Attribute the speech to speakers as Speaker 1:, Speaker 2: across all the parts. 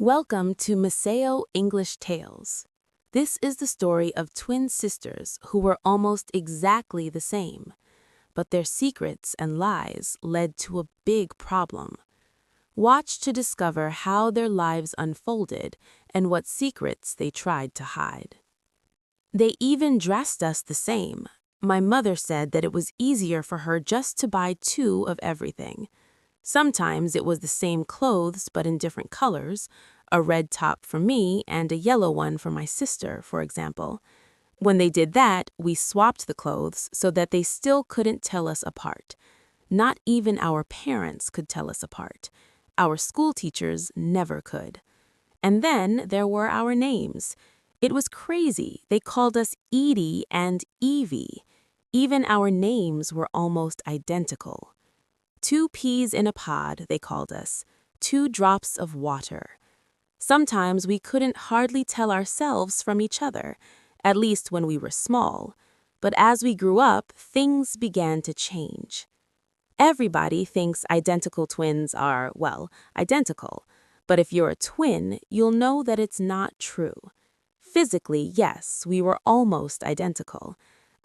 Speaker 1: Welcome to Maseo English Tales. This is the story of twin sisters who were almost exactly the same, but their secrets and lies led to a big problem. Watch to discover how their lives unfolded and what secrets they tried to hide. They even dressed us the same. My mother said that it was easier for her just to buy two of everything. Sometimes it was the same clothes but in different colors, a red top for me and a yellow one for my sister, for example. When they did that, we swapped the clothes so that they still couldn't tell us apart. Not even our parents could tell us apart. Our school teachers never could. And then there were our names. It was crazy. They called us Edie and Evie. Even our names were almost identical. Two peas in a pod, they called us. 2 drops of water. Sometimes we couldn't hardly tell ourselves from each other, at least when we were small. But as we grew up, things began to change. Everybody thinks identical twins are, well, identical. But if you're a twin, you'll know that it's not true. Physically, yes, we were almost identical.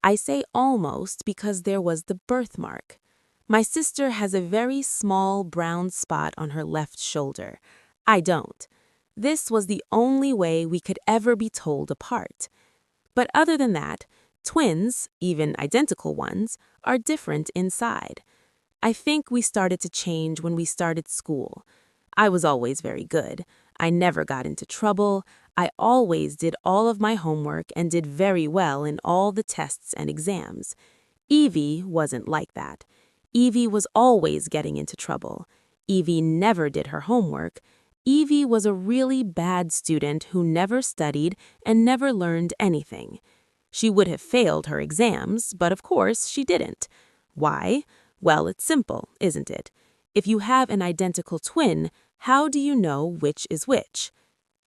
Speaker 1: I say almost because there was the birthmark. My sister has a very small brown spot on her left shoulder. I don't. This was the only way we could ever be told apart. But other than that, twins, even identical ones, are different inside. I think we started to change when we started school. I was always very good. I never got into trouble. I always did all of my homework and did very well in all the tests and exams. Evie wasn't like that. Evie was always getting into trouble. Evie never did her homework. Evie was a really bad student who never studied and never learned anything. She would have failed her exams, but of course she didn't. Why? Well, it's simple, isn't it? If you have an identical twin, how do you know which is which?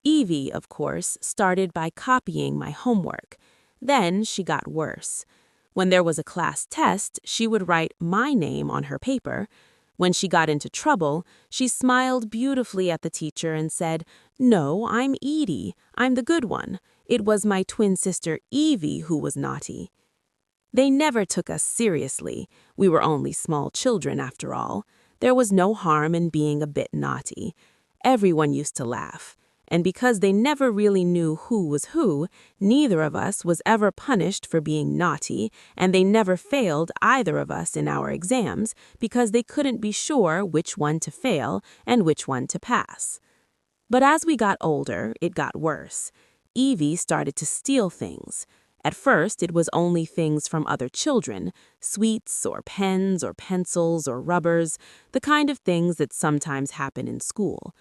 Speaker 1: Evie, of course, started by copying my homework. Then she got worse. When there was a class test, she would write my name on her paper. When she got into trouble, she smiled beautifully at the teacher and said, "No, I'm Edie. I'm the good one. It was my twin sister Evie who was naughty." They never took us seriously. We were only small children, after all. There was no harm in being a bit naughty. Everyone used to laugh. And because they never really knew who was who, neither of us was ever punished for being naughty, and they never failed either of us in our exams because they couldn't be sure which one to fail and which one to pass. But as we got older, it got worse. Evie started to steal things. At first, it was only things from other children, sweets or pens or pencils or rubbers, the kind of things that sometimes happen in school.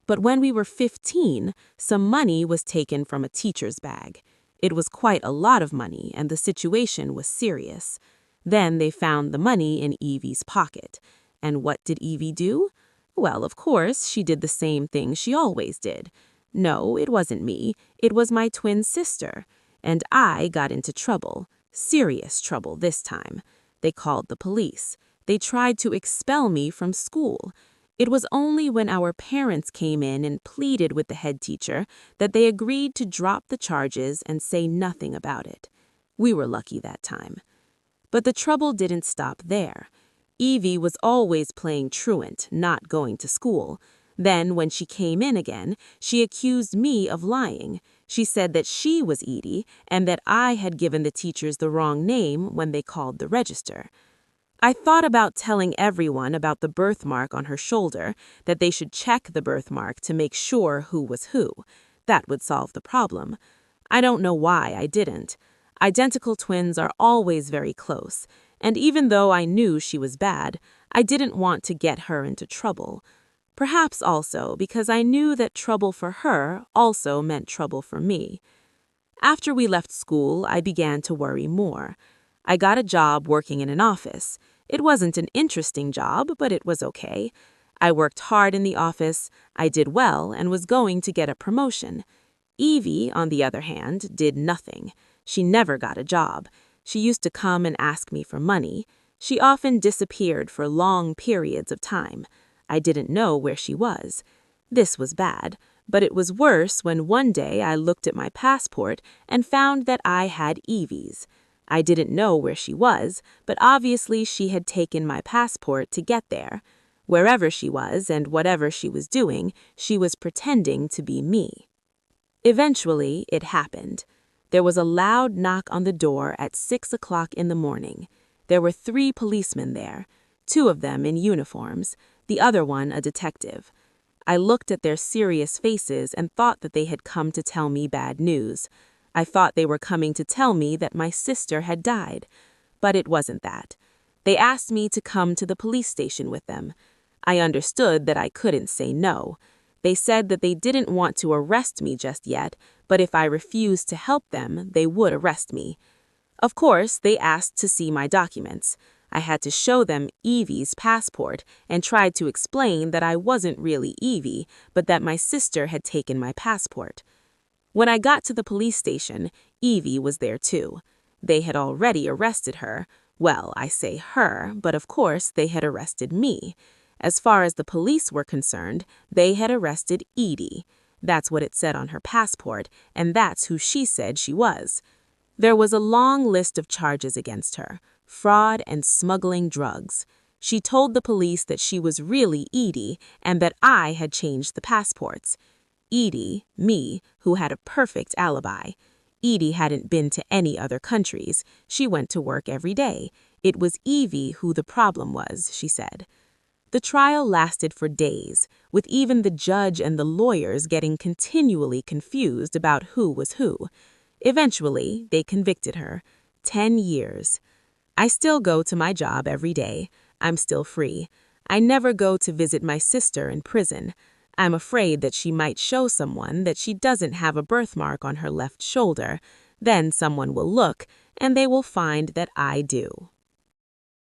Speaker 1: But when we were 15, some money was taken from a teacher's bag. It was quite a lot of money, and the situation was serious. Then they found the money in Evie's pocket. And what did Evie do? Well, of course, she did the same thing she always did. No, it wasn't me. It was my twin sister. And I got into trouble. Serious trouble this time. They called the police. They tried to expel me from school. It was only when our parents came in and pleaded with the head teacher that they agreed to drop the charges and say nothing about it. We were lucky that time. But the trouble didn't stop there. Evie was always playing truant, not going to school. Then, when she came in again, she accused me of lying. She said that she was Edie and that I had given the teachers the wrong name when they called the register. I thought about telling everyone about the birthmark on her shoulder, that they should check the birthmark to make sure who was who. That would solve the problem. I don't know why I didn't. Identical twins are always very close, and even though I knew she was bad, I didn't want to get her into trouble. Perhaps also because I knew that trouble for her also meant trouble for me. After we left school, I began to worry more. I got a job working in an office. It wasn't an interesting job, but it was okay. I worked hard in the office, I did well, and was going to get a promotion. Evie, on the other hand, did nothing. She never got a job. She used to come and ask me for money. She often disappeared for long periods of time. I didn't know where she was. This was bad. But it was worse when one day I looked at my passport and found that I had Evie's. I didn't know where she was, but obviously she had taken my passport to get there. Wherever she was and whatever she was doing, she was pretending to be me. Eventually, it happened. There was a loud knock on the door at 6 o'clock in the morning. There were 3 policemen there, 2 of them in uniforms, the other one a detective. I looked at their serious faces and thought that they had come to tell me bad news. I thought they were coming to tell me that my sister had died. But it wasn't that. They asked me to come to the police station with them. I understood that I couldn't say no. They said that they didn't want to arrest me just yet, but if I refused to help them, they would arrest me. Of course, they asked to see my documents. I had to show them Evie's passport and tried to explain that I wasn't really Evie, but that my sister had taken my passport. When I got to the police station, Evie was there too. They had already arrested her. Well, I say her, but of course they had arrested me. As far as the police were concerned, they had arrested Edie. That's what it said on her passport, and that's who she said she was. There was a long list of charges against her: fraud and smuggling drugs. She told the police that she was really Edie and that I had changed the passports. Edie, me, who had a perfect alibi. Edie hadn't been to any other countries. She went to work every day. It was Evie who the problem was, she said. The trial lasted for days, with even the judge and the lawyers getting continually confused about who was who. Eventually, they convicted her. 10 years. I still go to my job every day. I'm still free. I never go to visit my sister in prison. I'm afraid that she might show someone that she doesn't have a birthmark on her left shoulder. Then someone will look, and they will find that I do.